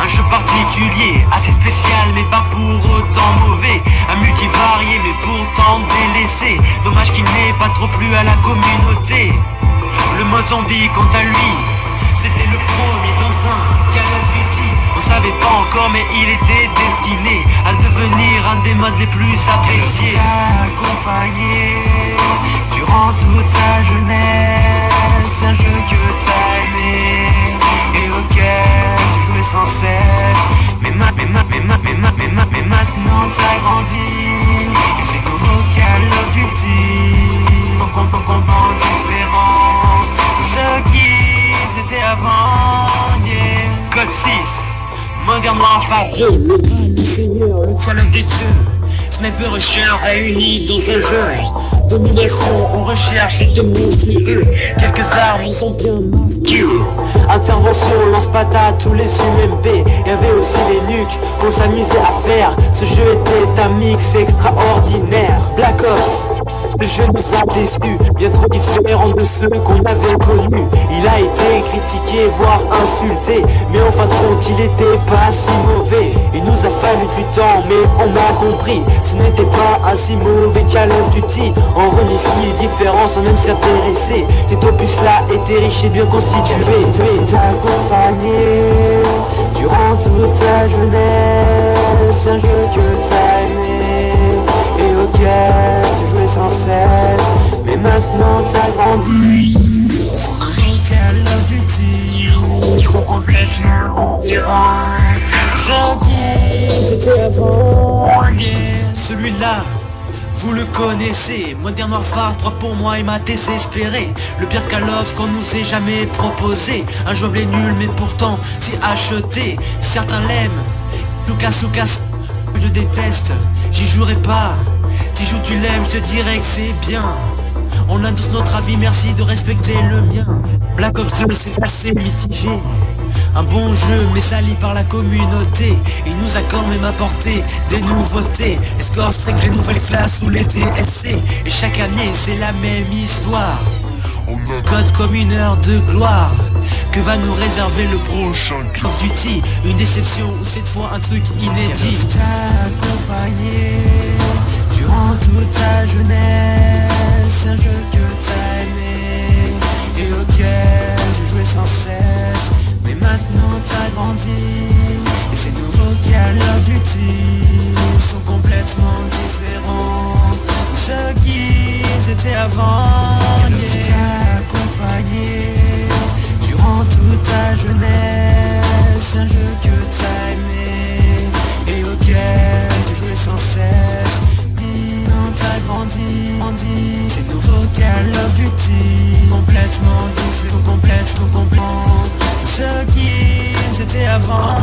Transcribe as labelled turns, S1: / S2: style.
S1: Un jeu particulier, assez spécial mais pas pour autant mauvais. Un multivarié mais pourtant délaissé. Dommage qu'il n'ait pas trop plu à la communauté. Le mode zombie quant à lui, c'était le premier dans un Call of Duty. On savait pas encore mais il était destiné à devenir un des modes les plus appréciés.
S2: Accompagné durant toute ta jeunesse, un jeu que t'as aimé et auquel tu jouais sans cesse. Mais maintenant t'as grandi et c'est nouveau Call of Duty. Complètement différent de ce qu'ils étaient avant, yeah.
S1: Code 6, Modern Warfare 2, le bras du Seigneur, le Call of Duty. Sniper Rusher réunis dans un jeu. Domination, on recherche et de monstrueux. Quelques armes sont bien marquées.
S2: Intervention, lance-patate, tous les UMP. Y'avait aussi les nuques qu'on s'amusait à faire. Ce jeu était un mix extraordinaire. Black Ops, le jeu nous a déçus, bien trop différent de ceux qu'on avait connus. Il a été critiqué, voire insulté, mais en fin de compte il était pas si mauvais. Il nous a fallu du temps, mais on a compris, ce n'était pas un si mauvais Call of Duty. En relie ce qui est différent sans même s'intéresser. Cet opus là était riche et bien constitué. T'accompagner durant toute ta jeunesse, un jeu que t'as aimé et auquel tu jouais sans cesse. Mais maintenant t'as grandi. Call of Duty sont complètement différents. C'était avant.
S1: Celui-là, vous le connaissez, Modern Warfare 3 pour moi il m'a désespéré. Le pire Call of qu'on nous ait jamais proposé. Un jouable est nul mais pourtant c'est acheté. Certains l'aiment, Lucas, je déteste, j'y jouerai pas. Si joues tu l'aimes, je te dirais que c'est bien. On a tous notre avis, merci de respecter le mien. Black Ops 2 c'est assez mitigé. Un bon jeu mais sali par la communauté. Il nous a quand même apporté des nouveautés. Les scores strict, les nouvelles classes ou les DLC. Et chaque année c'est la même histoire. Code comme une heure de gloire. Que va nous réserver le prochain Call of Duty? Une déception ou cette fois un truc inédit.
S2: T'accompagner durant toute ta jeunesse, un jeu que t'as aimé et auquel tu jouais sans cesse. Mais maintenant t'as grandi et ces nouveaux Call of Duty sont complètement différents de ceux qu'ils étaient avant. T'accompagner durant toute ta jeunesse, un jeu que t'as aimé et auquel tu jouais sans cesse. Maintenant t'as grandi, ces nouveaux Call of Duty complètement différents, complètement de ceux qu'ils étaient avant.